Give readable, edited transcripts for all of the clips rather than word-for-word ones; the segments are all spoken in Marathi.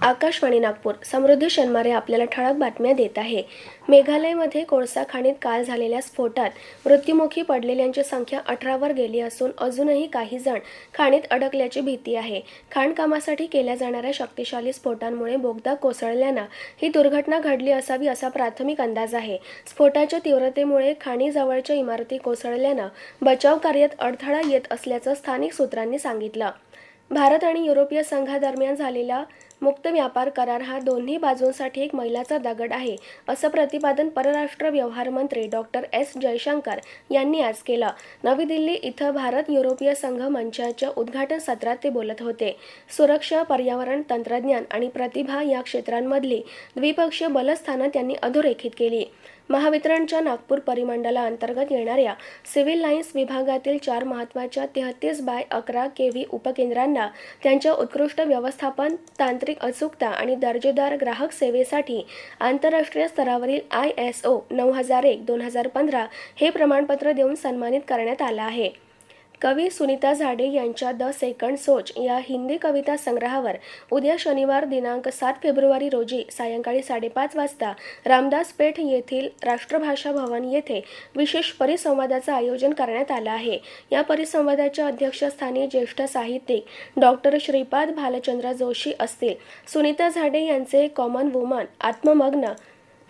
आकाशवाणी नागपूर. समृद्धी शनमारे आपल्याला ठळक बातम्या देत आहे. मेघालयमध्ये कोळसा खाणीत काल झालेल्या स्फोटात मृत्युमुखी पडलेल्यांची संख्या 18वर गेली असून अजूनही काही जण खाणीत अडकल्याची भीती आहे. खाणकामासाठी केल्या जाणाऱ्या शक्तिशाली स्फोटांमुळे बोगदा कोसळल्यानं ही दुर्घटना घडली असावी असा प्राथमिक अंदाज आहे. स्फोटाच्या तीव्रतेमुळे खाणीजवळच्या इमारती कोसळल्यानं बचाव कार्यात अडथळा येत असल्याचं स्थानिक सूत्रांनी सांगितलं. भारत आणि युरोपीय संघादरम्यान झालेला मुक्त व्यापार करार हा दोन्ही बाजूंसाठी एक मैलाचा दगड आहे, असं प्रतिपादन परराष्ट्र व्यवहार मंत्री डॉ. एस. जयशंकर यांनी आज केलं. नवी दिल्ली इथं भारत-युरोपीय संघ मंचाच्या उद्घाटन सत्रात ते बोलत होते. सुरक्षा, पर्यावरण, तंत्रज्ञान आणि प्रतिभा या क्षेत्रांमधली द्विपक्षीय बलस्थानं त्यांनी अधोरेखित केली. महावितरणच्या नागपूर परिमंडलाअंतर्गत येणाऱ्या सिव्हिल लाईन्स विभागातील 4 महत्त्वाच्या 33/11 kV उपकेंद्रांना त्यांच्या उत्कृष्ट व्यवस्थापन, तांत्रिक अचूकता आणि दर्जेदार ग्राहक सेवेसाठी आंतरराष्ट्रीय स्तरावरील ISO 9001-2015 हे प्रमाणपत्र देऊन सन्मानित करण्यात आलं आहे. कवी सुनीता झाडे यांच्या द सेकंड सोच या हिंदी कविता संग्रहावर उद्या शनिवार दिनांक 7 फेब्रुवारी रोजी सायंकाळी 5:30 वाजता रामदास पेठ येथील राष्ट्रभाषा भवन येथे विशेष परिसंवादाचं आयोजन करण्यात आलं आहे. या परिसंवादाच्या अध्यक्षस्थानी ज्येष्ठ साहित्यिक डॉ. श्रीपाद भालचंद्र जोशी असतील. सुनीता झाडे यांचे कॉमन वुमन, आत्ममग्न,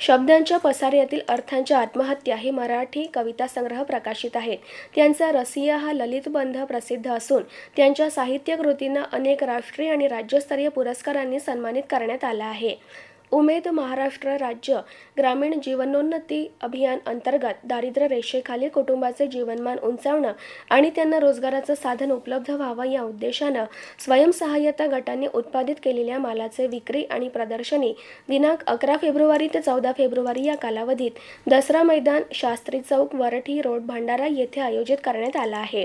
शब्दांच्या पसाऱ्यातील अर्थांच्या आत्महत्या हे मराठी कविता संग्रह प्रकाशित आहेत. त्यांचा रसिया हा ललितबंध प्रसिद्ध असून त्यांच्या साहित्य कृतींना अनेक राष्ट्रीय आणि राज्यस्तरीय पुरस्कारांनी सन्मानित करण्यात आलं आहे. उमेद महाराष्ट्र राज्य ग्रामीण जीवनोन्नती अभियान अंतर्गत दारिद्र्य रेषेखालील कुटुंबाचे जीवनमान उंचावणं आणि त्यांना रोजगाराचं साधन उपलब्ध व्हावं या उद्देशानं स्वयंसहाय्यता गटांनी उत्पादित केलेल्या मालाचे विक्री आणि प्रदर्शनी दिनांक 11 फेब्रुवारी ते 14 फेब्रुवारी या कालावधीत दसरा मैदान, शास्त्री चौक, वरठी रोड, भंडारा येथे आयोजित करण्यात आला आहे.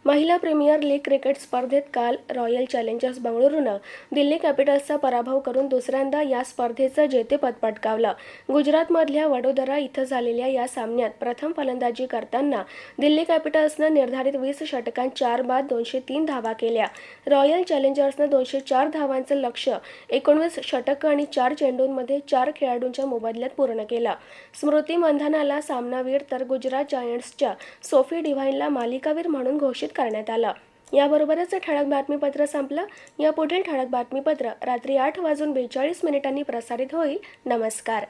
महिला प्रीमियर लीग क्रिकेट स्पर्धेत काल रॉयल चॅलेंजर्स बंगळुरूनं दिल्ली कॅपिटल्सचा पराभव करून दुसऱ्यांदा या स्पर्धेचं जेतेपद पटकावलं. गुजरातमधल्या वडोदरा इथं झालेल्या या सामन्यात प्रथम फलंदाजी करताना दिल्ली कॅपिटल्सनं निर्धारित 20 षटकांत 4 बाद 203 धावा केल्या. रॉयल चॅलेंजर्सनं 204 धावांचं लक्ष्य 19 षटकं आणि 4 चेंडूंमध्ये 4 खेळाडूंच्या मोबदल्यात पूर्ण केलं. स्मृती मंधानाला सामनावीर तर गुजरात जायंट्सच्या सोफी डिव्हाइनला मालिकावीर म्हणून घोषित करण्यात आलं. याबरोबरच ठळक बातमीपत्र संपलं. या पुढील ठळक बातमीपत्र रात्री 8:42 प्रसारित होईल. नमस्कार.